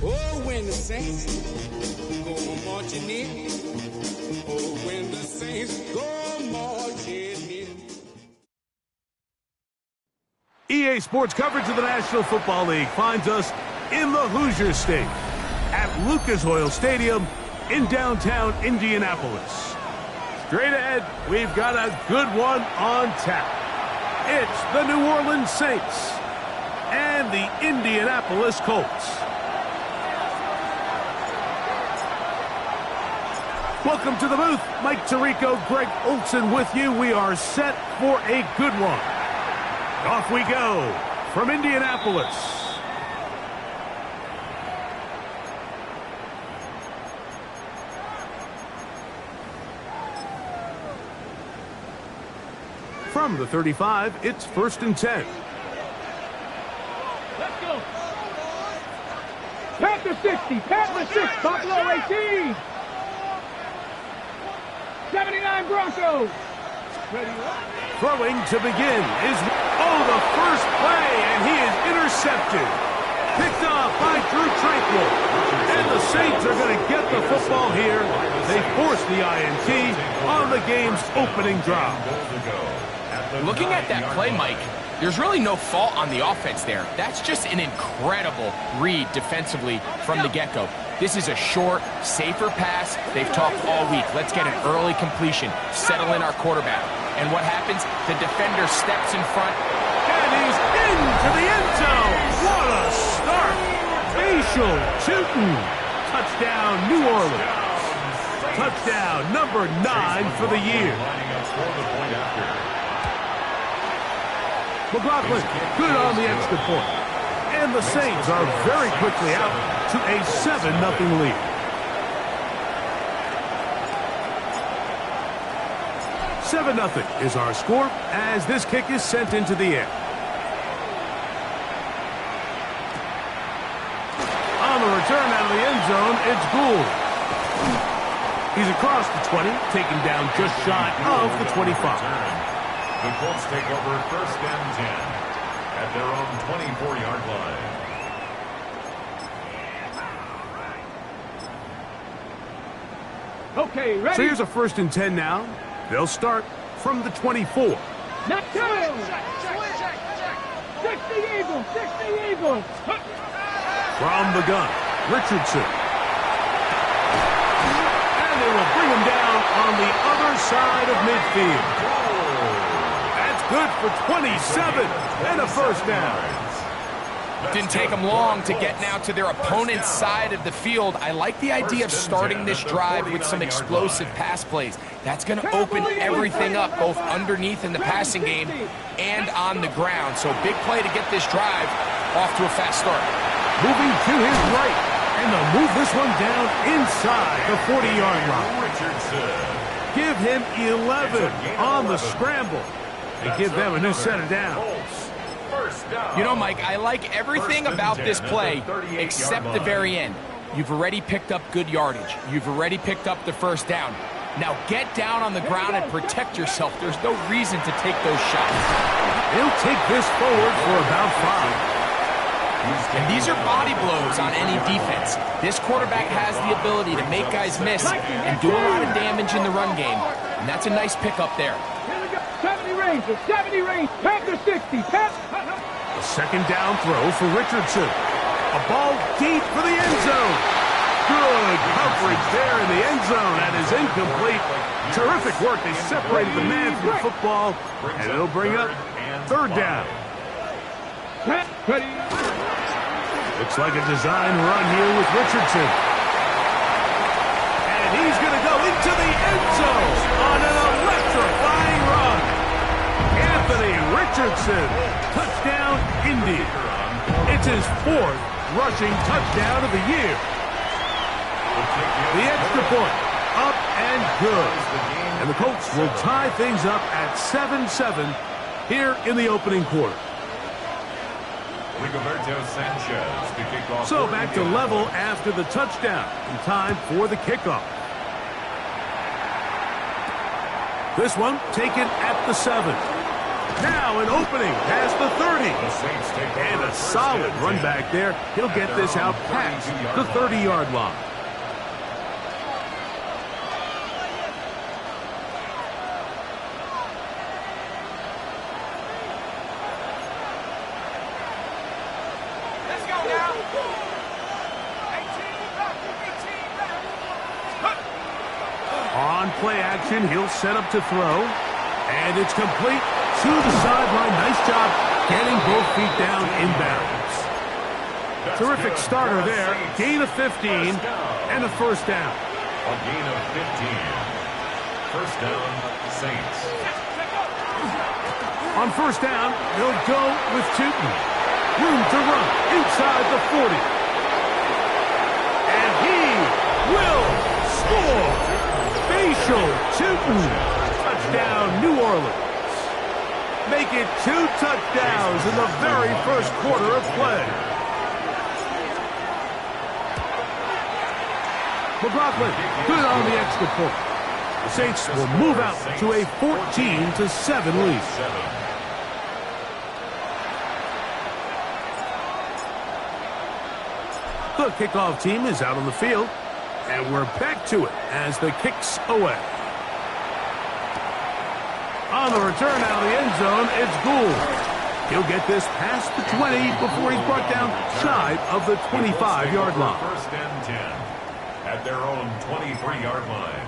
Oh, when the saints go marching in. Oh, when the saints go marching in. EA Sports coverage of the National Football League finds us in the Hoosier State at Lucas Oil Stadium in downtown Indianapolis. Straight ahead, we've got a good one on tap. It's the New Orleans Saints and the Indianapolis Colts. Welcome to the booth. Mike Tirico, Greg Olson with you. We are set for a good one. Off we go from Indianapolis. From the 35, it's 1st and 10. Let's go. Panther 60, Panther 6, Buffalo 18. 79 Broncos. Throwing to begin is, the first play, and he is intercepted. Picked off by Drew Tranquil. And the Saints are going to get the football here. They force the INT on the game's opening drive. Looking at that play, Mike, there's really no fault on the offense there. That's just an incredible read defensively from the get-go. This is a short, safer pass. They've talked all week. Let's get an early completion, settle in our quarterback. And what happens? The defender steps in front. And he's into the end zone. What a start. Facial shooting. Touchdown, New Orleans. Touchdown number 9 for the year. McLaughlin, good on the extra point. And the Saints are very quickly out to a 7-0 lead. 7-0 is our score as this kick is sent into the air. On the return out of the end zone, it's Gould. He's across the 20, taken down just shy of the 25. The Colts take over 1st and 10 at their own 24-yard line. Okay, ready? So here's a 1st and 10 now. They'll start from the 24. Not two. 60 Eagles, 60 Eagles. From the gun, Richardson. And they will bring him down on the other side of midfield. That's good for 27 and a 1st down. Didn't take them long to get now to their opponent's side of the field. I like the idea of starting this drive with some explosive pass plays. That's going to open everything up, both underneath in the passing game and on the ground. So big play to get this drive off to a fast start. Moving to his right, and they'll move this one down inside the 40-yard line. Give him 11 on the scramble and give them a new set of downs. You know, Mike, I like everything about this play except the very end. You've already picked up good yardage. You've already picked up the 1st down. Now get down on the ground and protect yourself. There's no reason to take those shots. He'll take this forward for about 5. And these are body blows on any defense. This quarterback has the ability to make guys miss and do a lot of damage in the run game. And that's a nice pickup there. 70 range, 70 range, Panther 60, A 2nd down throw for Richardson. A ball deep for the end zone. Good coverage there in the end zone. That is incomplete. Terrific work. They separated the man from the football, and it'll bring up 3rd down. Looks like a design run here with Richardson. And he's going to go into the end zone on an electrifying run. Anthony Richardson, touchdown, Indy. It's his 4th rushing touchdown of the year. The extra point, up and good. And the Colts will tie things up at 7-7 here in the opening quarter. So back to level after the touchdown. In time for the kickoff. This one taken at the 7. Now an opening past the 30. And a solid run back there. He'll get this out past the 30-yard line. On play action, he'll set up to throw. And it's complete to the sideline. Nice job getting both feet down inbounds. Terrific starter there. Gain of 15 and a first down. A gain of 15. First down, Saints. On first down, they'll go with Tootin. Room to run inside the 40. And he will score. Facial Tootin. Touchdown, New Orleans. Make it 2 touchdowns in the very first quarter of play. McLaughlin, good on the extra point. The Saints will move out to a 14-7 lead. The kickoff team is out on the field, and we're back to it as the kick's away. On the return out of the end zone, it's Gould. He'll get this past the 20 before he's brought down shy of the 25-yard line. First and 10 at their own 23-yard line.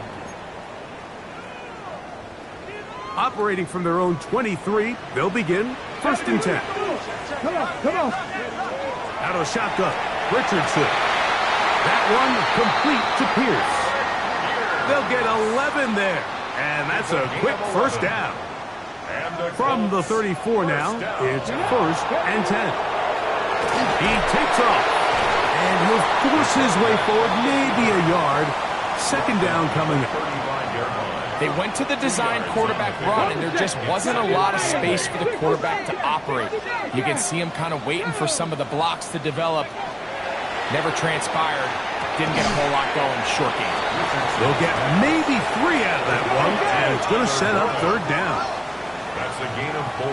Operating from their own 23, they'll begin first and 10. Come on. Out of shotgun, Richardson. That one complete to Pierce. They'll get 11 there, and that's a quick first down. From the 34 now, it's first and 10. He takes off, and he'll force his way forward maybe a yard. Second down coming up. They went to the design quarterback run, and there just wasn't a lot of space for the quarterback to operate. You can see him kind of waiting for some of the blocks to develop. Never transpired. Didn't get a whole lot going. Short game. They'll get maybe 3 out of that one, and it's going to set up third down. That's a gain of 4.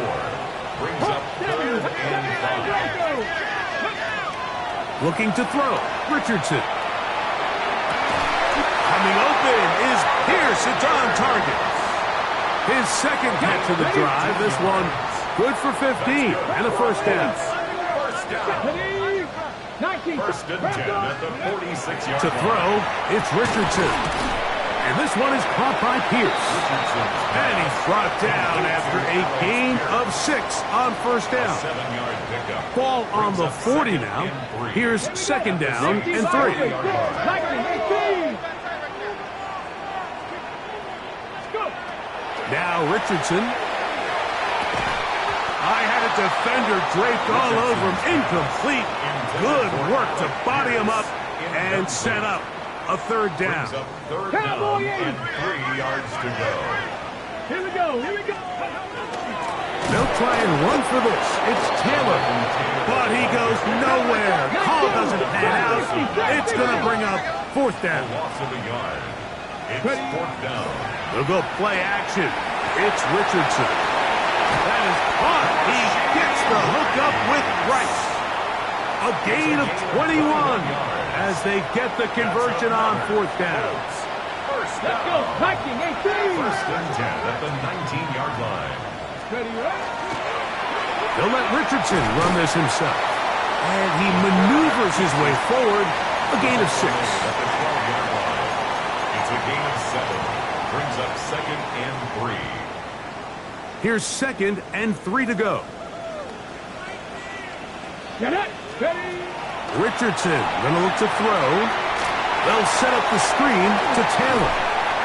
Brings up third and 5. Looking to throw, Richardson. Coming open is Pierce. It's on target. His second catch of the drive. This one good for 15 and a first down. First and 10 at the 46-yard To throw, it's Richardson. And this one is caught by Pierce. And he's brought down after a gain of 6 on first down. 7-yard pickup. Ball on the 40 now. Here's second down and 3. Now Richardson. I had a defender draped all over him. Incomplete. Good work to body him up and set up a third down. Brings up third down and 3 yards to go. Here we go. They'll try and run for this. It's Taylor. But he goes nowhere. Call doesn't pan out. It's going to bring up fourth down. Loss of a yard. It's fourth down. They'll go play action. It's Richardson. That is caught. He gets the hook up with Rice. A gain of 21 as they get the conversion on fourth down. First Let's go. down. Viking 18. First and 10 at the 19-yard line. They'll let Richardson run this himself. And he maneuvers his way forward. A gain of 6. At the 12-yard line. It's a gain of 7. Brings up second and 3. Here's second and 3 to go. Get it. Ready. Richardson gonna look to throw. They'll set up the screen to Taylor.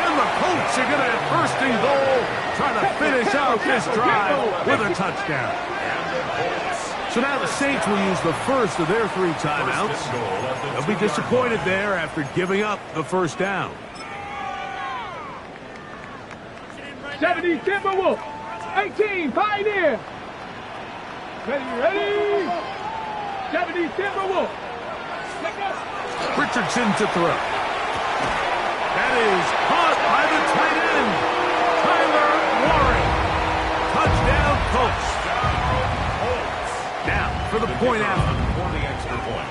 And the Colts are gonna have first and goal, trying to finish out this drive with a touchdown. And the Colts So now the Saints will use the first of their 3 timeouts. They'll be disappointed there after giving up the first down. 70 Timberwolves. 18 Pioneer. Ready. 70 Timberwolves. Richardson to throw. That is caught by the tight end, Tyler Warren. Touchdown Colts. Now for the point after. For the extra point.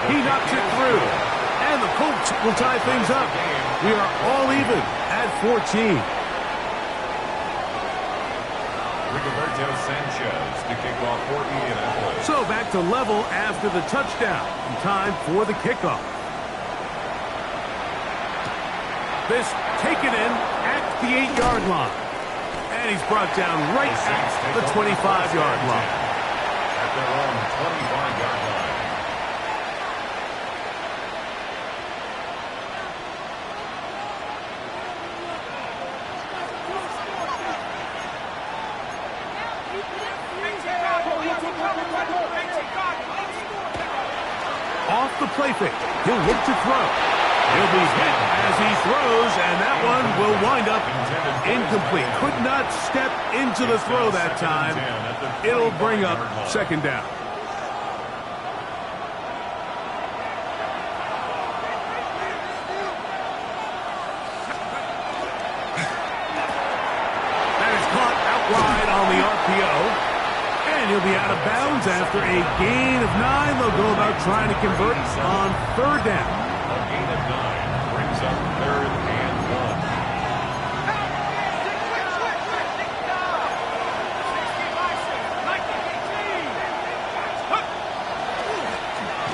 He knocks it through. And the Colts will tie things up. We are all even at 14. Rigoberto Sanchez to kick off for Indianapolis. So back to level after the touchdown. And time for the kickoff. This taken in at the 8-yard line. And he's brought down right at the 25-yard line. At their own 25-yard line. Off the play fake. He'll look to throw. He'll be hit as he throws, and that one will wind up incomplete. Could not step into the throw that time. It'll bring up second down. That is caught out wide on the RPO. And he'll be out of bounds after a gain of 9. They'll go about trying to convert on third down. A gain of 9 brings up third and 1.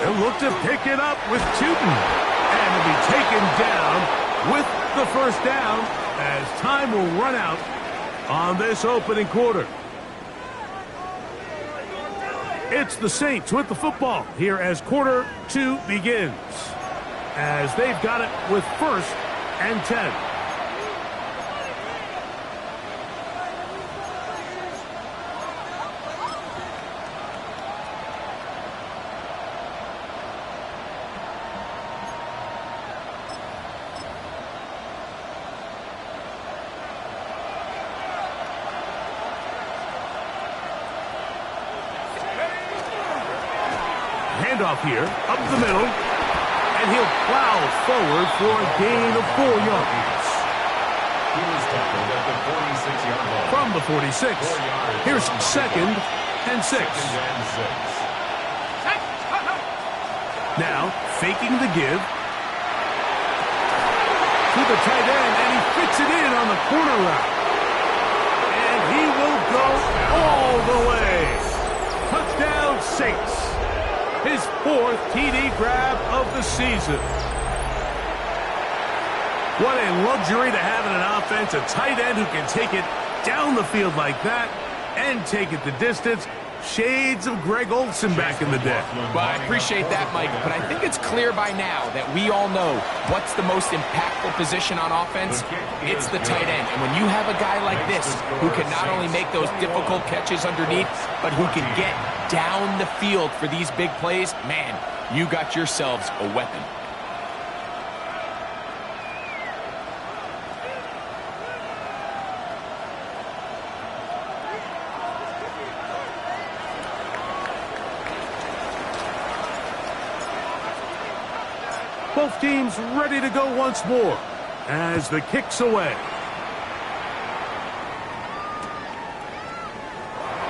They'll look to pick it up with Tootin. And he'll be taken down with the first down as time will run out on this opening quarter. It's the Saints with the football here as quarter 2 begins. As they've got it with first and 10. Handoff here, up the middle, and he'll plow forward for a gain of 4 yards. He was tackled at the 46-yard line. From the 46, here's second and 6. Now, faking the give to the tight end, and he fits it in on the corner route. And he will go all the way. Touchdown, Saints. His 4th TD grab of the season. What a luxury to have in an offense, a tight end who can take it down the field like that and take it the distance. Shades of Greg Olsen back in the day. Well, I appreciate that, Mike, but I think it's clear by now that we all know what's the most impactful position on offense. It's the tight end. And when you have a guy like this who can not only make those difficult catches underneath, but who can get down the field for these big plays, man, you got yourselves a weapon. Both teams ready to go once more as the kick's away.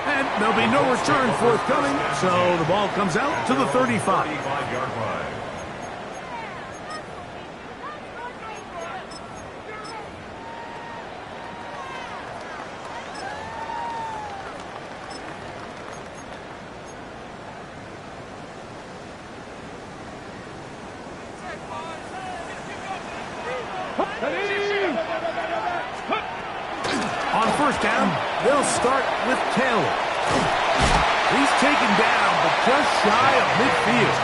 And there'll be no return forthcoming, so the ball comes out to the 35. 35-yard line. On first down, they'll start with Taylor. He's taken down, but just shy of midfield.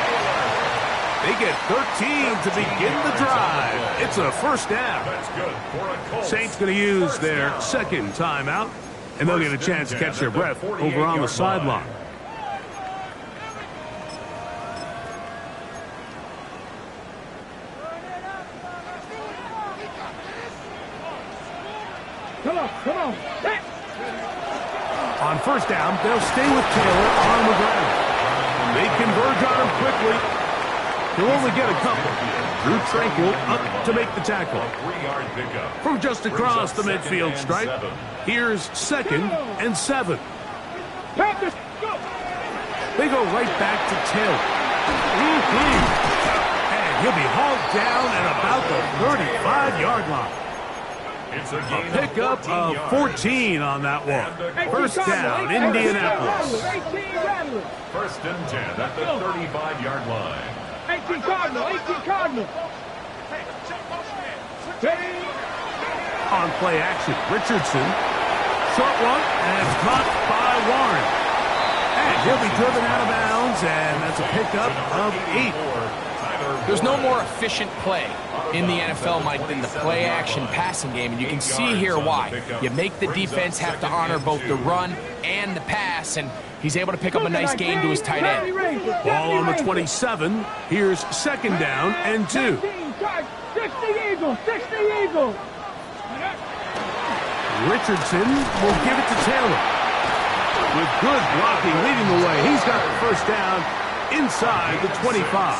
They get 13 to begin the drive. It's a first down. That's good for a Colts. Saints going to use their second timeout, and they'll get a chance to catch their breath over on the sideline. Come on. On first down, they'll stay with Taylor on the ground. They converge on him quickly. He'll only get a couple. Drew Tranquil up to make the tackle. 3-yard pickup. From just across the midfield stripe, here's 2nd and 7. Panthers, go! They go right back to Taylor. And he'll be hauled down at about the 35-yard line. It's a Pickup of 14 on that one. First down, Indianapolis. 18 Rattlers. First and 10 at the 35-yard line. 18 Cardinal. On play action, Richardson. Short one, and it's caught by Warren. And he'll be driven out of bounds, and that's a pickup of 8. There's no more efficient play in the NFL, Mike, than the play-action passing game, and you can see here why. You make the defense have to honor both the run and the pass, and he's able to pick up a nice gain to his tight end. Ball on the 27. Here's 2nd down and 2. 60 Eagles. Richardson will give it to Taylor. With good blocking leading the way, he's got the first down inside the 25.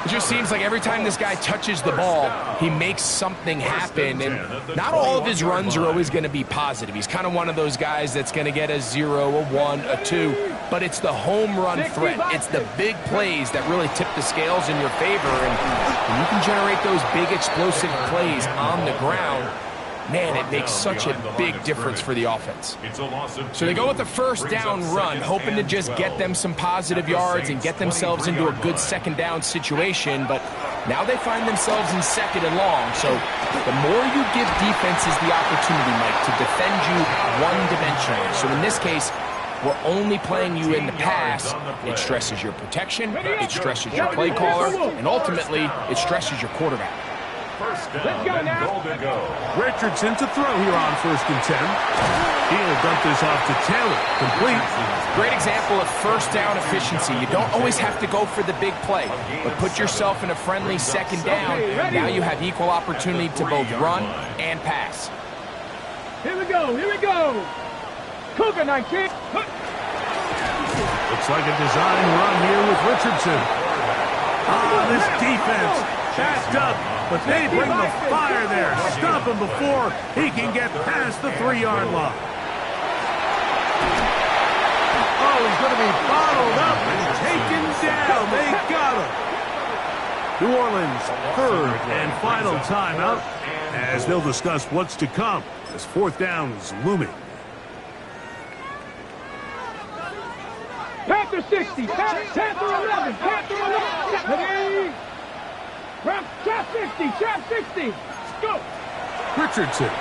It just seems like every time this guy touches the ball, he makes something happen, and not all of his runs are always going to be positive. He's kind of one of those guys that's going to get a 0, a 1, a 2, but it's the home run threat. It's the big plays that really tip the scales in your favor, and when you can generate those big explosive plays on the ground, man, it makes such a big difference for the offense. So they go with the first down run, hoping to just get them some positive yards and get themselves into a good second down situation, but now they find themselves in 2nd and long. So the more you give defenses the opportunity, Mike, to defend you one-dimensionally. So in this case, we're only playing you in the pass. It stresses your protection, it stresses your play caller, and ultimately, it stresses your quarterback. First down and goal to go. Richardson to throw here on 1st and 10. He'll dump this off to Taylor. Complete. Great example of first down efficiency. You don't always have to go for the big play, but put yourself in a friendly 2nd down. Now you have equal opportunity to both run and pass. Here we go. Cougar 19. Looks like a design run here with Richardson. This defense backed up, but they bring the fire there. Stop him before he can get past the 3-yard line. Oh, he's going to be bottled up and taken down. They got him. New Orleans' 3rd and final timeout, as they'll discuss what's to come as 4th down is looming. Panther 60. Panther 11. Ready? Trap 60. Go. Richardson.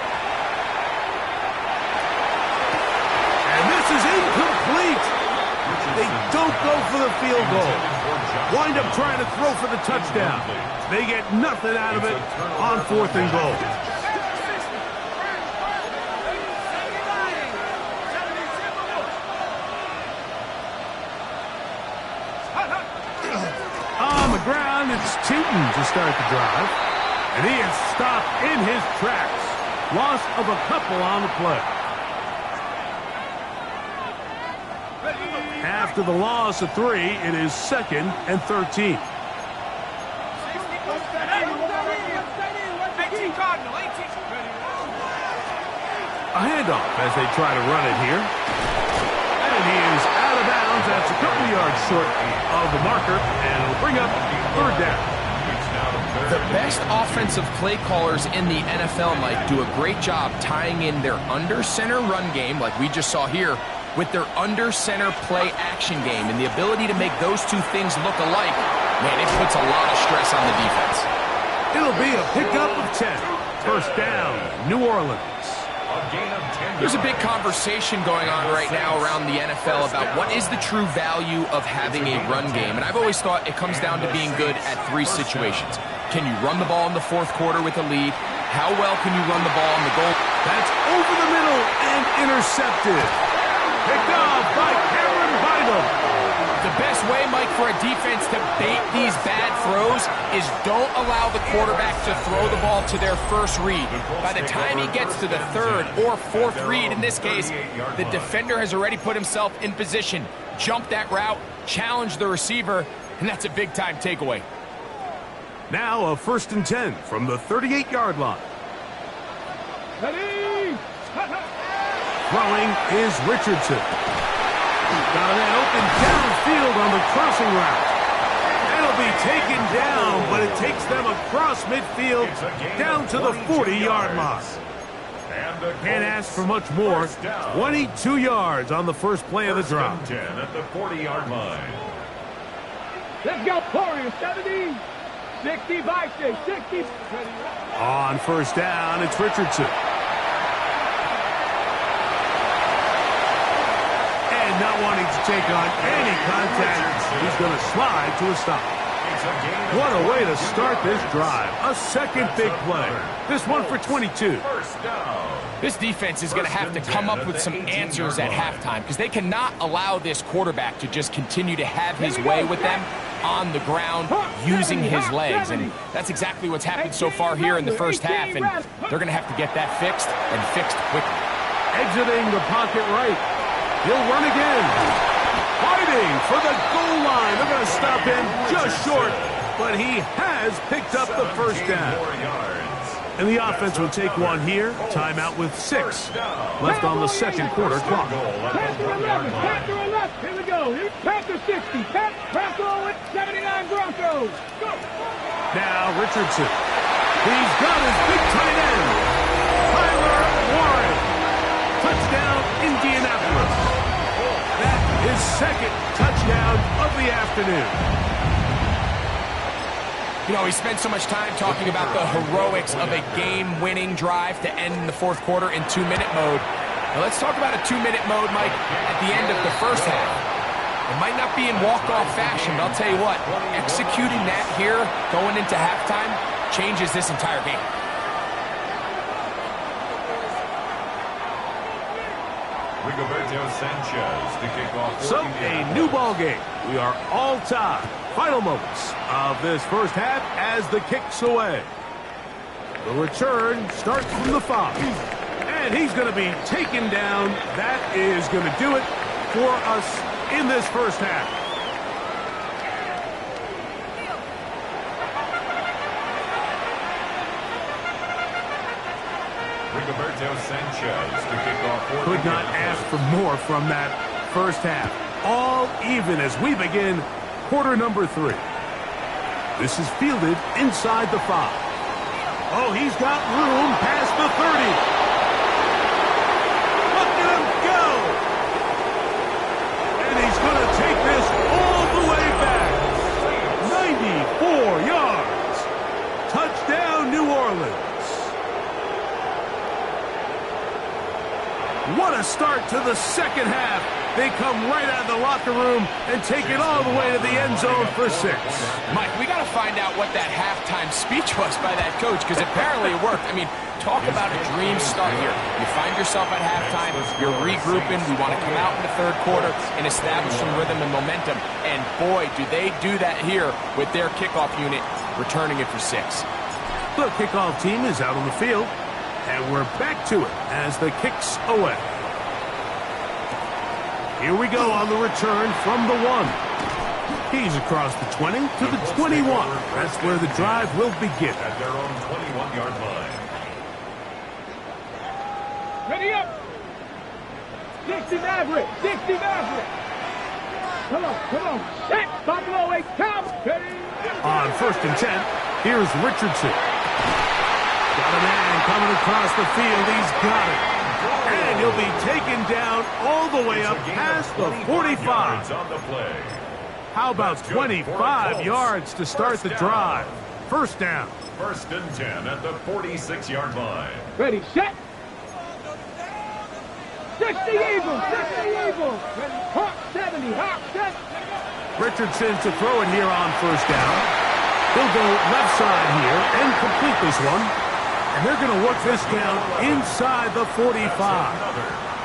And this is incomplete. They don't go for the field goal. Wind up trying to throw for the touchdown. They get nothing out of it on 4th and goal. On the ground, it's Tootin to start the drive. And he is stopped in his tracks. Loss of a couple on the play. After the loss of 3, it is 2nd and 13. A handoff as they try to run it here. And he is out of bounds. That's a couple yards short of the marker, and it'll bring up 3rd down. The best offensive play callers in the NFL, Mike, do a great job tying in their under-center run game, like we just saw here, with their under-center play action game. And the ability to make those two things look alike, man, it puts a lot of stress on the defense. It'll be a pickup of 10. First down, New Orleans. A gain of 10 There's a big yards. conversation going on right now around the NFL about what is the true value of having a run game. And I've always thought it comes down to being good at three situations. Can you run the ball in the fourth quarter with a lead? How well can you run the ball on the goal? That's over the middle and intercepted. Picked off by Cameron Bynum. The best way, Mike, for a defense to bait these bad throws is don't allow the quarterback to throw the ball to their first read. By the time he gets to the third or fourth read, in this case, the defender has already put himself in position, jump that route, challenge the receiver, and that's a big-time takeaway. Now a 1st and 10 from the 38-yard line. Ready? Throwing is Richardson. Got a man open downfield on the crossing route. That'll be taken down, but it takes them across midfield down to the 40-yard line. Can't ask for much more. 22 yards on the first play of the drive. 10 at the 40-yard line. Let's go, Warriors. 70. 65, 60. On first down, it's Richardson. And not wanting to take on any contact, he's going to slide to a stop. What a way to start this drive. A second big play. This one for 22. This defense is going to have to come up with some answers at halftime because they cannot allow this quarterback to just continue to have his way with them on the ground using his legs. And that's exactly what's happened so far here in the first half. And they're going to have to get that fixed and fixed quickly. Exiting the pocket right. He'll run again. Fighting for the goal line. They're going to stop him just short, but he has picked up the first down. And the offense will take one here. Timeout with 6 left on the second quarter clock. Panther 11. Panther 11. Here we go. Here's Panther 60. Panther 79 Broncos. Go. Now Richardson. He's got his big tight end. Tyler Warren. Touchdown, Indianapolis. That is second touchdown of the afternoon. You know, we spent so much time talking about the heroics of a game-winning drive to end in the fourth quarter in 2-minute mode. Now let's talk about a 2-minute mode, Mike, at the end of the first half. It might not be in walk-off fashion, but I'll tell you what, executing that here going into halftime changes this entire game. Rigoberto Sanchez to kick off. So, a new ball game. We are all tied. Final moments of this first half as the kick's away. The return starts from the 5. And he's going to be taken down. That is going to do it for us in this first half. Rigoberto Sanchez to kick off. Could not ask for more from that first half. All even as we begin quarter number 3. This is fielded inside the 5. Oh, he's got room past the 30. Look at him go! And he's going to take this all the way back. 94 yards. Touchdown, New Orleans. What a start to the second half. They come right out of the locker room and take it all the way to the end zone for 6. Mike, we got to find out what that halftime speech was by that coach, because apparently it worked. I mean, talk about a dream start here. You find yourself at halftime, you're regrouping, we want to come out in the third quarter and establish some rhythm and momentum. And boy, do they do that here with their kickoff unit returning it for 6. The kickoff team is out on the field, and we're back to it as the kick's away. Here we go on the return from the 1. He's across the 20 to the 21. That's where the drive will begin. At their own 21-yard line. Ready up. 60 Maverick. 60 Maverick. Come on. Set. Buffalo 8. Come. Ready. On 1st and 10, here's Richardson. Got a man coming across the field. He's got it. And he'll be taken down all the way up past the 45. On the play. How about 25 yards to start the drive? First down. 1st and 10 at the 46-yard line. Ready. Set. 60 Eagles, 60 Eagles. Hawk 70, Hawk 70. Richardson to throw it here on first down. He'll go left side here and complete this one. And they're going to work this down inside the 45.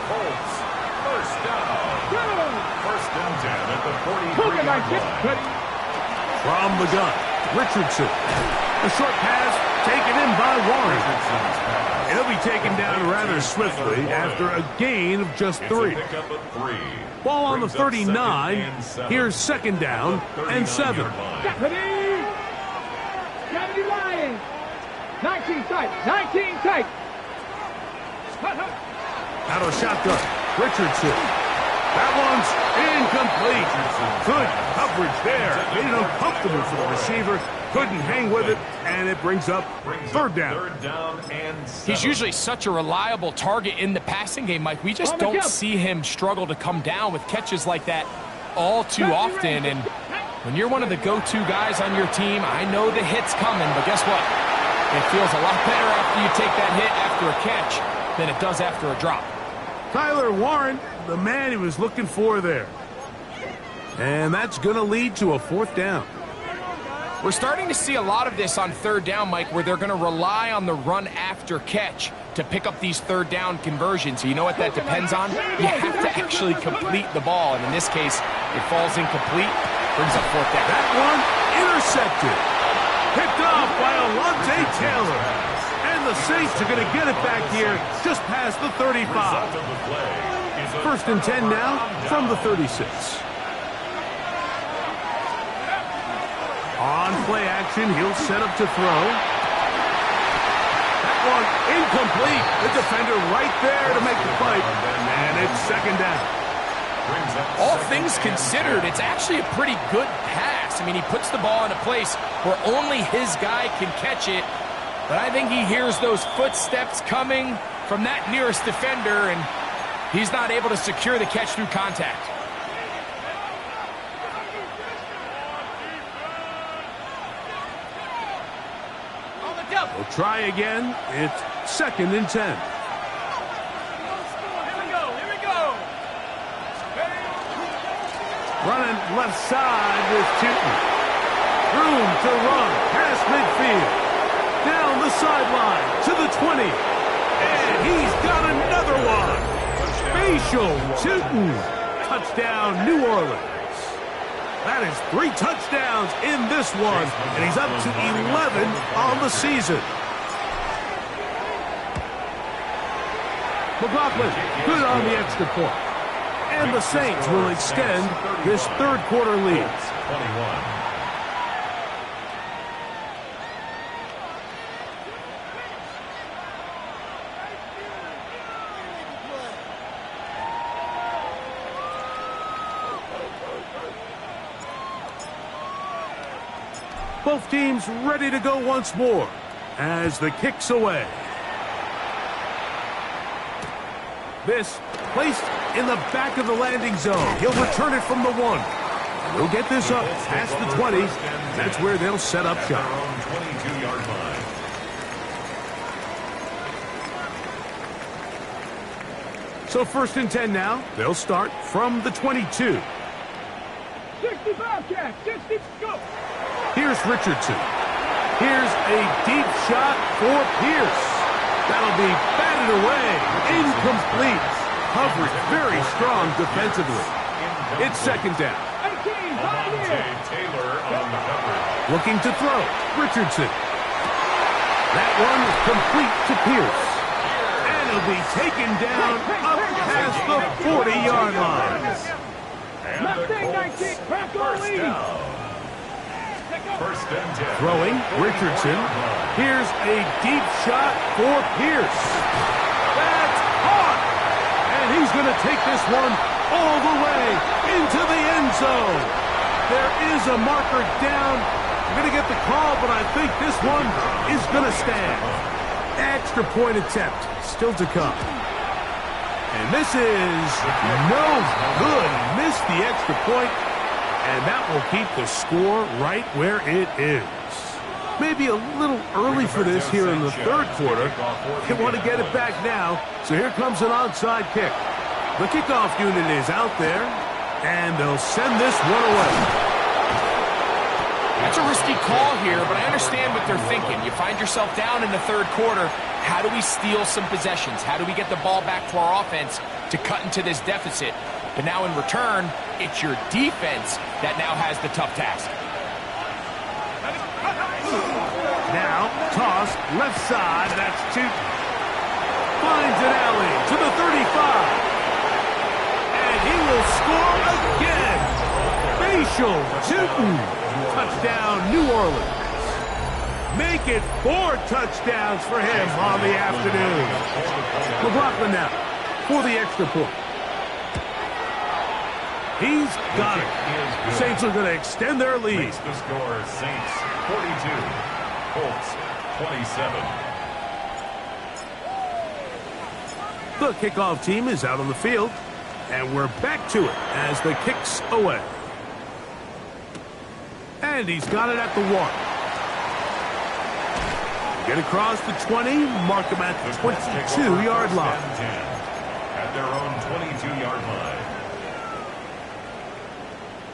Colts, first down. First and 10 at the 43-yard line. From the gun, Richardson. A short pass taken in by Warren. He'll be taken down rather swiftly after a gain of just 3. Ball on the 39. Here's second down and 7. Deputy! Deputy Lions! 19 tight, 19 tight. Out of shotgun, Richardson. That one's incomplete. Good coverage there. Made it uncomfortable for the receiver. Couldn't hang with it, and it brings up third down. He's usually such a reliable target in the passing game, Mike. We just don't see him struggle to come down with catches like that all too often. And when you're one of the go-to guys on your team, I know the hit's coming, but guess what? It feels a lot better after you take that hit after a catch than it does after a drop. Tyler Warren, the man he was looking for there. And that's going to lead to a fourth down. We're starting to see a lot of this on third down, Mike, where they're going to rely on the run after catch to pick up these third down conversions. You know what that depends on? You have to actually complete the ball, and in this case, it falls incomplete, brings up fourth down. That one intercepted. Picked off by Alontae Taylor. And the Saints are going to get it back here just past the 35. First and 10 now from the 36. On play action, he'll set up to throw. That one incomplete. The defender right there to make the fight. And it's second down. All things considered, it's actually a pretty good pass. I mean, he puts the ball in a place where only his guy can catch it. But I think he hears those footsteps coming from that nearest defender, and he's not able to secure the catch through contact. We'll try again. It's second and 10. Here we go. Running left side with Tootin. Room to run past midfield. Down the sideline to the 20. And he's got another one. Spatial Tootin. Touchdown, New Orleans. That is 3 touchdowns in this one, and he's up to 11 on the season. McLaughlin, good on the extra point. And the Saints will extend this third quarter lead. 21. Both teams ready to go once more as the kick's away. This placed in the back of the landing zone. He'll return it from the 1. He'll get this up past the 20. That's where they'll set up shop. 22-yard line. So first and 10 now. They'll start from the 22. 65 catch, 60, go. Here's Richardson. Here's a deep shot for Pierce. That'll be batted away. Incomplete. Coverage very strong defensively. It's second down. 18, Taylor on the coverage. Looking to throw. Richardson. That one complete to Pierce. And he'll be taken down up past the 40-yard line. And the Colts, first down. First and 10. Throwing, Richardson. Here's a deep shot for Pierce. That's caught! And he's going to take this one all the way into the end zone. There is a marker down. We're going to get the call, but I think this one is going to stand. Extra point attempt still to come. And this is no good. Missed the extra point. And that will keep the score right where it is. Maybe a little early for this here in the third quarter. They want to get it back now, so here comes an onside kick. The kickoff unit is out there, and they'll send this one away. That's a risky call here, but I understand what they're thinking. You find yourself down in the third quarter. How do we steal some possessions? How do we get the ball back to our offense to cut into this deficit? But now in return, it's your defense that now has the tough task. Now, toss, left side, that's Tootin. Finds an alley to the 35. And he will score again. Facial, Tootin. Touchdown, New Orleans. Make it 4 touchdowns for him on the afternoon. McLaughlin now for the extra point. He's got it. Saints are going to extend their lead. Makes the score Saints 42, Colts 27. The kickoff team is out on the field, and we're back to it as the kick's away. And he's got it at the 1. Get across the 20, mark him at the 22-yard line. At their own 22-yard line.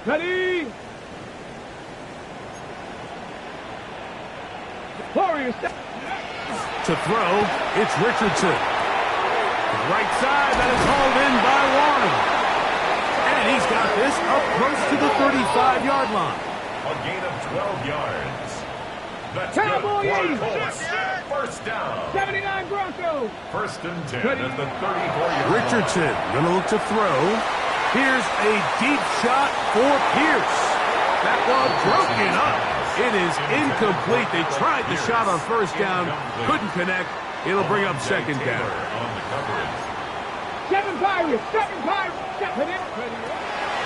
Ready? Warriors. To throw, it's Richardson. Right side, that is hauled in by Warren. And he's got this up close to the 35-yard line. A gain of 12 yards. That's Cowboy good for 80. Colts. First down. 79 Broncos. First and 10 at the 34-yard Richardson going to look to throw. Here's a deep shot for Pierce. That ball broken up. It is incomplete. They tried the shot on first down. Couldn't connect. It'll bring up second down. On the coverage. 7 Pirates. 7 Pirates.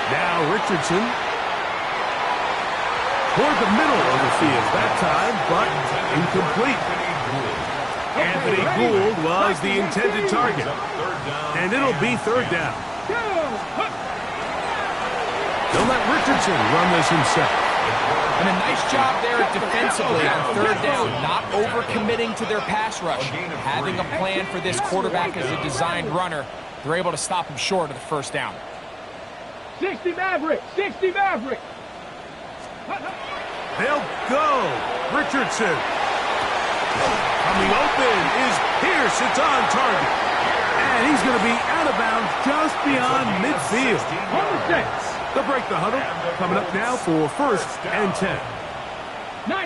Now Richardson toward the middle of the field that time, but incomplete. Anthony Gould was the intended target. And it'll be third down. They'll let Richardson run this himself. And a nice job there defensively on third down, not overcommitting to their pass rush. Having a plan for this quarterback as a designed runner, they're able to stop him short of the first down. 60 Maverick. 60 Maverick. They'll go. Richardson. Coming open is Pierce. It's on target. And he's going to be out of bounds just beyond midfield. They'll break the huddle. Coming up now for first and 10.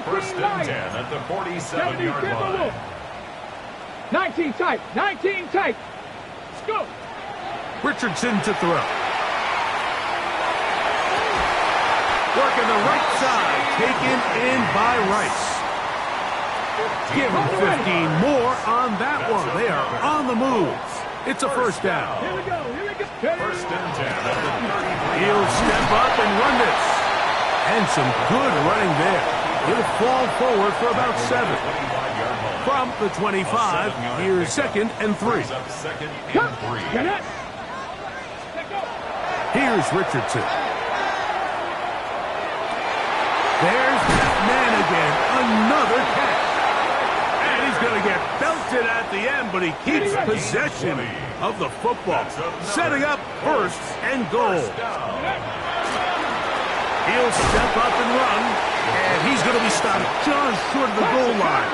First and 10 at the 47-yard line. 19 tight. 19 tight. Let's go. Richardson to throw. Working the right side. Taken in by Rice. Give him 15 more on that one. They are on the move. It's a first down. Here we go. Here we go. First and 10 at the 33. He'll step up and run this. And some good running there. He'll fall forward for about 7. From the 25, here's second and 3. Second and 3. Here's Richardson. There's that man again. Another catch. And he's going to get belted at the end, but he keeps possession of the football. Setting up first and goal. He'll step up and run, and he's going to be stopped just short of the goal line.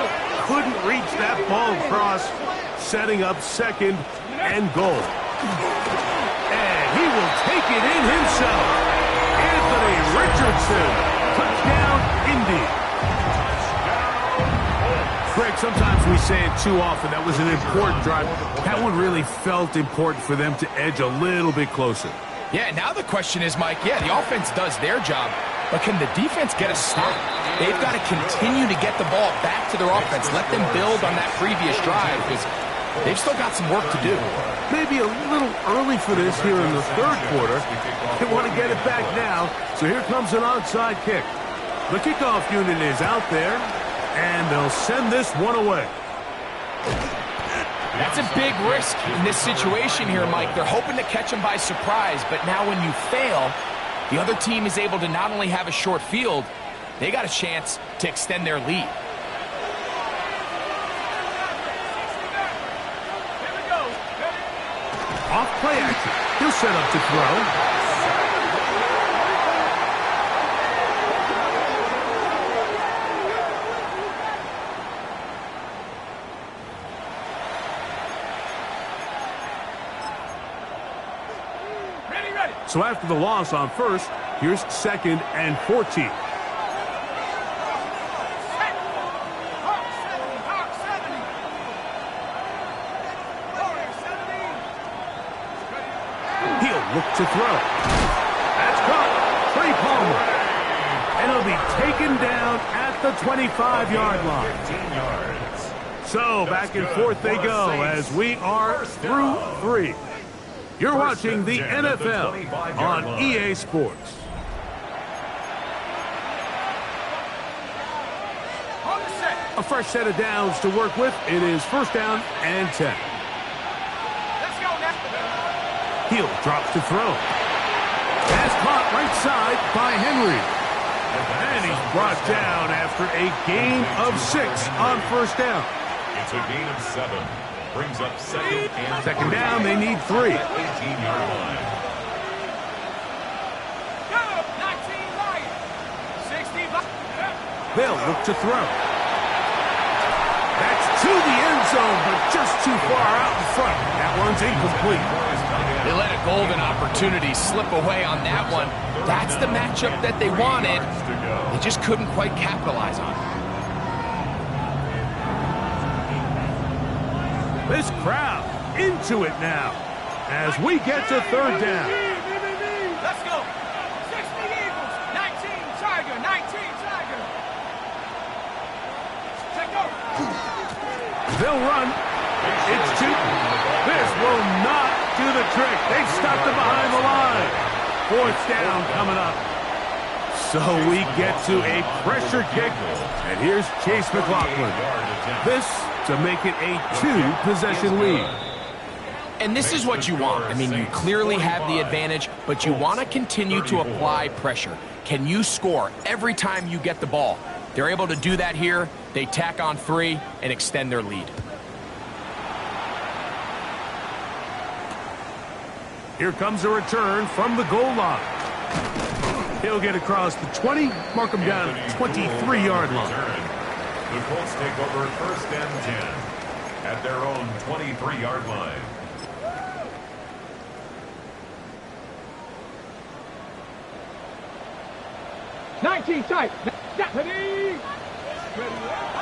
Couldn't reach that ball across, setting up second and goal. And he will take it in himself. Anthony Richardson. Touchdown, Indy. Greg, sometimes we say it too often. That was an important drive. That one really felt important for them to edge a little bit closer. Yeah, now the question is, Mike, yeah, the offense does their job, but can the defense get a stop? They've got to continue to get the ball back to their offense. Let them build on that previous drive because they've still got some work to do. Maybe a little early for this here in the third quarter. They want to get it back now, so here comes an onside kick. The kickoff unit is out there, and they'll send this one away. That's a big risk in this situation here, Mike. They're hoping to catch him by surprise, but now when you fail, the other team is able to not only have a short field, they got a chance to extend their lead. off play action. He'll set up to throw. So after the loss on first, here's 2nd and 14. He'll look to throw. That's caught. Trey Palmer. And he'll be taken down at the 25-yard line. 15 yards. So back and forth they go as we are through 3. You're watching the NFL on EA Sports. A fresh set of downs to work with. It is 1st down and 10. Let's go now. Heel drops to throw. Pass caught right side by Henry. And he's brought down after a gain of 6 on 1st down. It's a gain of 7. Brings up 2nd and 2nd down, they need 3. 18-yard line. Go, 19 Lions. 65. They'll look to throw. That's to the end zone, but just too far out in front. That one's incomplete. They let a golden opportunity slip away on that one. That's the matchup that they wanted. They just couldn't quite capitalize on it. This crowd into it now as we get to 3rd down. Let's go. 60 Eagles, 19 Tiger, 19 Tiger. Take over. They'll run. It's 2. This will not do the trick. They've stopped it behind the line. 4th down coming up. So we get to a pressure kick. And here's Chase McLaughlin. This to make it a 2-possession lead. And this is what you want. I mean, you clearly have the advantage, but you want to continue to apply pressure. Can you score every time you get the ball? They're able to do that here. They tack on 3 and extend their lead. Here comes a return from the goal line. He'll get across the 20, mark him down at the 23-yard line. The Colts take over 1st and 10 at their own 23-yard line. Tight.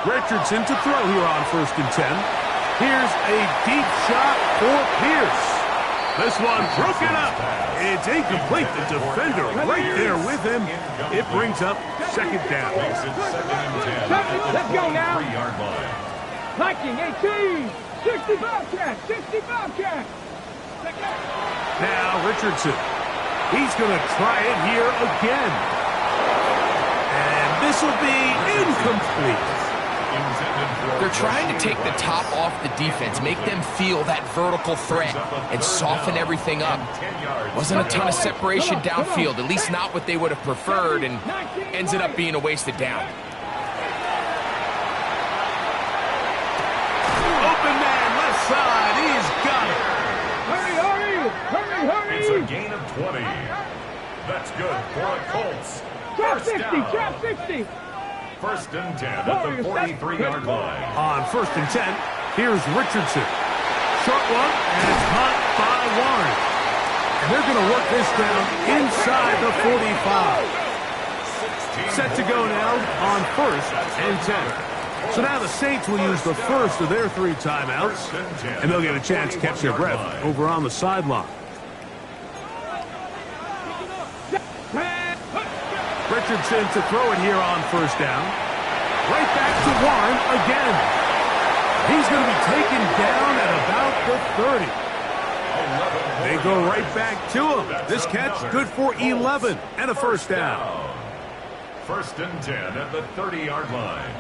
Richardson to throw here on 1st and 10. Here's a deep shot for Pierce. This one broken up. It's incomplete. The defender right there with him. It brings up 2nd down. Makes it 2nd and 10. Let's go now. 3-yard line. Viking 18, 60 Bobcat, 60 Bobcat. Now Richardson. He's going to try it here again. And this will be incomplete. They're trying to take the top off the defense, make them feel that vertical threat, and soften everything up. Wasn't a ton of separation downfield, at least not what they would have preferred, and ends it up being a wasted down. Open man, left side. He's got it. Hurry. It's a gain of 20. That's good for the Colts. Trap 1st 60, down. trap 60. 1st and 10 at the 43-yard line. On 1st and 10, here's Richardson. Short one, and it's caught by Warren. And they're going to work this down inside the 45. Set to go now on 1st and 10. So now the Saints will use the first of their 3 timeouts, and they'll get a chance to catch their breath over on the sideline. Richardson to throw it here on 1st down. Right back to Warren again. He's going to be taken down at about the 30. They go right back to him. This catch good for 11 and a 1st down. 1st and 10 at the 30-yard line.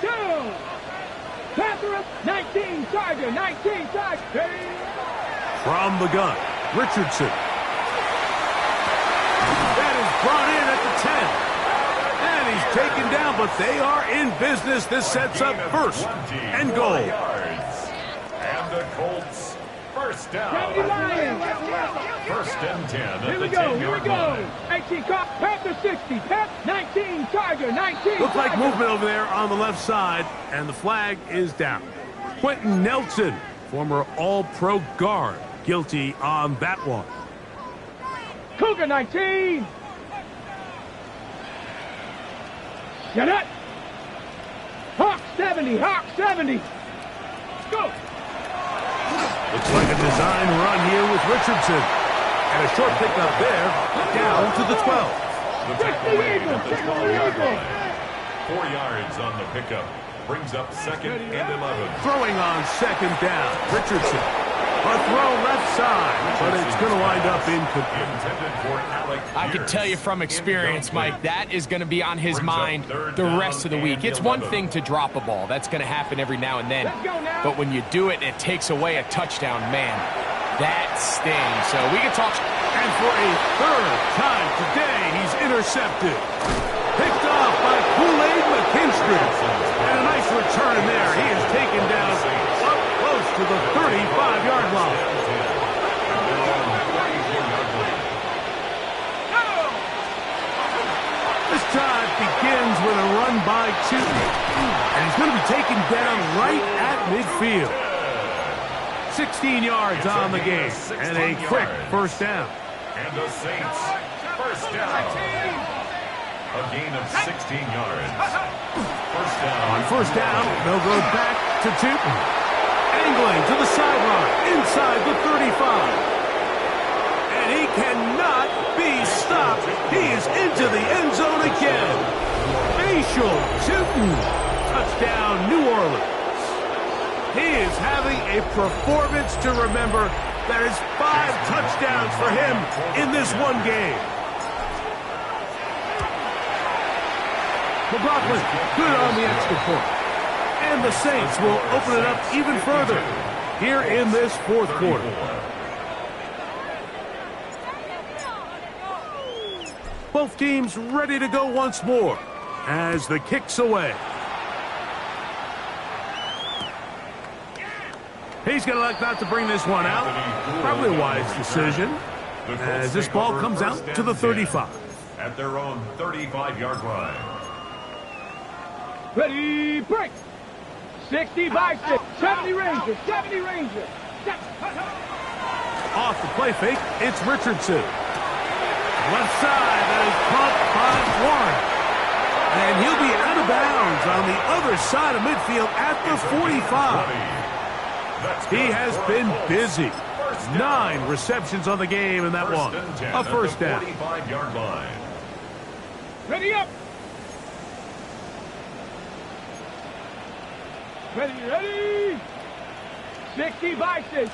Go! Panther 19 Tiger, 19 Tiger. From the gun, Richardson. That is brought in at the 10. And he's taken down, but they are in business. This sets up 1st and goal. And the Colts First down. 70 Lions. First and 10 Here at we the go, here we 10-yard go. line. 18 cop, Panther 60, Pep 19, Tiger 19. Looks like Tiger. movement over there on the left side, and the flag is down. Quentin Nelson, former All-Pro guard, guilty on that one. Cougar 19. Get it. Hawk 70, Hawk 70. Go. Looks like a design run here with Richardson. And a short pickup there, down to the 12. The takeaway at the 12-yard line. 4 yards on the pickup. Brings up second and 11. Throwing on second down, Richardson. A throw left side, but it's going to wind up incomplete. Intended for Alec I can Pierce. tell you from experience, Mike, that is going to be on his mind the rest of the week. It's one thing to drop a ball. That's going to happen every now and then. But when you do it and it takes away a touchdown, man, that stings. So we can talk. And for a third time today, he's intercepted. Picked off by Kool-Aid McKinstry. And a nice return there. He is taken down up close to the 35-yard line. This drive begins with a run by Chutney. And he's going to be taken down right at midfield. 16 yards on the game. And a quick first down. And the Saints, first down. A gain of 16 yards. First down. On first down, they'll go back to Chutney. Angling to the sideline, inside the 35. And he cannot be stopped. He is into the end zone again. Facial Chutney. Touchdown, New Orleans. He is having a performance to remember. That is 5 touchdowns for him in this one game. McLaughlin, good on the extra point. And the Saints will open it up even further here in this fourth quarter. Both teams ready to go once more as the kick's away. He's going to elect not to bring this one out. Probably a wise decision as this ball comes out to the 35. At their own 35-yard line. Ready, break. 60 by 6, 70 Ranger, 70 Ranger. Off the play fake, it's Richardson. Left side, that is caught by Warren. And he'll be out of bounds on the other side of midfield at the 45. He has been busy. 9 receptions on the game in that one. A first down. 45-yard line. Ready up. Ready. 60 by 6.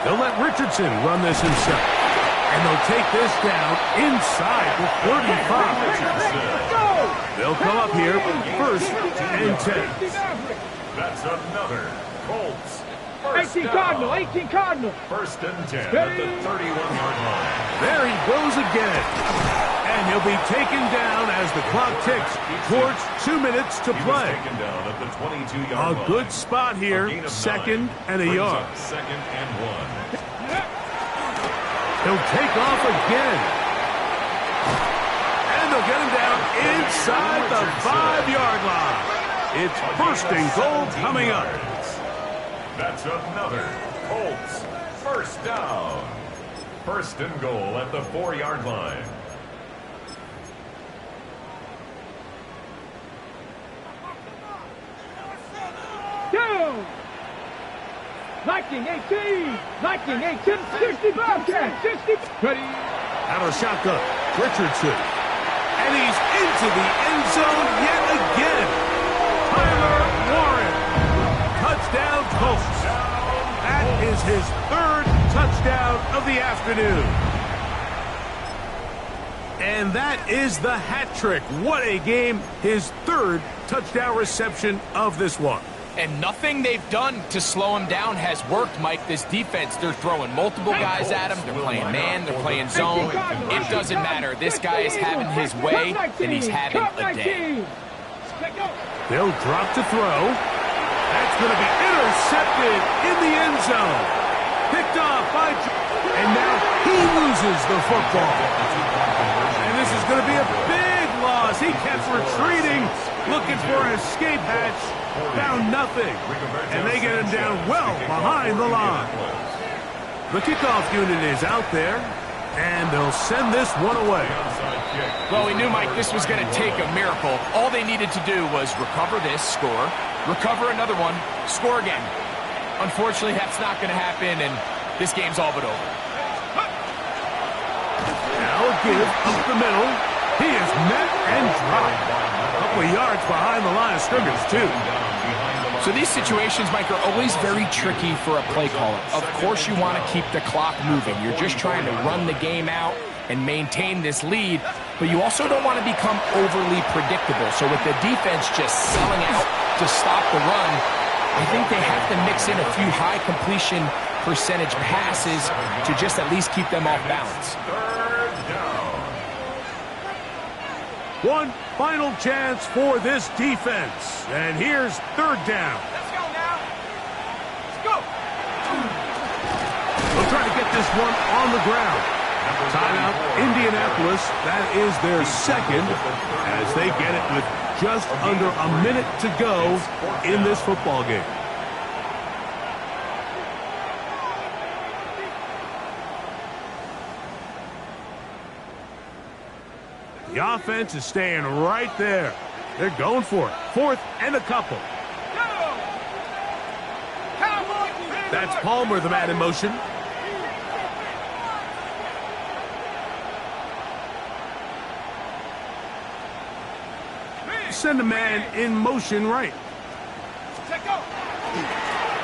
They'll let Richardson run this himself. And they'll take this down inside the 35. They'll come up here first and 10. That's another Colts. First 18 down. Cardinal, 18 Cardinal. First and 10 at the 31-yard line. There he goes again. And he'll be taken down as the clock ticks towards 2 minutes to He was play. taken down at the 22-yard line. A good spot here, A gain of 2nd 9. and a Brings yard. up 2nd and 1. He'll take off again. And they'll get him down inside the 5-yard line. It's first and goal coming up. That's another Colts first down. First and goal at the 4-yard line. Down. Viking 18. Viking 18. 60 Bobcat. 60. Ready. Out of shotgun, Richardson. And he's into the end zone yet again. Tyler Warren. Touchdown Colts. That is his 3rd touchdown of the afternoon. And that is the hat trick. What a game. His 3rd touchdown reception of this one. And nothing they've done to slow him down has worked, Mike. This defense, they're throwing multiple guys at him. They're playing man. They're playing zone. It doesn't matter. This guy is having his way, and he's having a day. They'll drop to throw. That's going to be intercepted in the end zone. Picked off by... And now he loses the football. And this is going to be a big loss. He kept retreating, looking for an escape hatch. Found nothing. And they get him down well behind the line. The kickoff unit is out there, and they'll send this one away. Well, we knew, Mike, this was going to take a miracle. All they needed to do was recover this, score, recover another one, score again. Unfortunately, that's not going to happen, and this game's all but over. Now a give up the middle. He is met and dropped. A couple of yards behind the line of scrimmage, too. So these situations, Mike, are always very tricky for a play caller. Of course you want to keep the clock moving. You're just trying to run the game out and maintain this lead, but you also don't want to become overly predictable. So with the defense just selling out to stop the run, I think they have to mix in a few high completion percentage passes to just at least keep them off balance. One final chance for this defense. And here's third down. Let's go now. Let's go. They'll try to get this one on the ground. Timeout, Indianapolis. That is their second as they get it with just under a minute to go in this football game. The offense is staying right there. They're going for it. Fourth and a couple. That's Palmer, the man in motion. Send a man in motion right.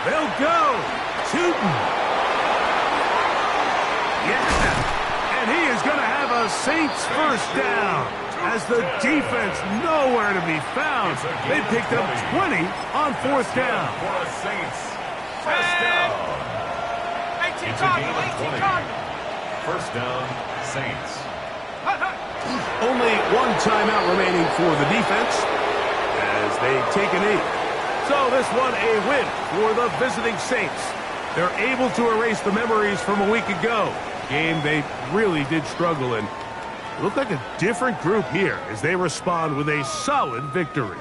They'll go. Shooting. Yeah. And he is going to have a Saints first down as the defense nowhere to be found. They picked up 20 on fourth down. For a Saints first down. It's a gain of 20. First down, Saints. Only one timeout remaining for the defense as they take a knee. So this one a win for the visiting Saints. They're able to erase the memories from a week ago. Game they really did struggle in. Look like a different group here as they respond with a solid victory.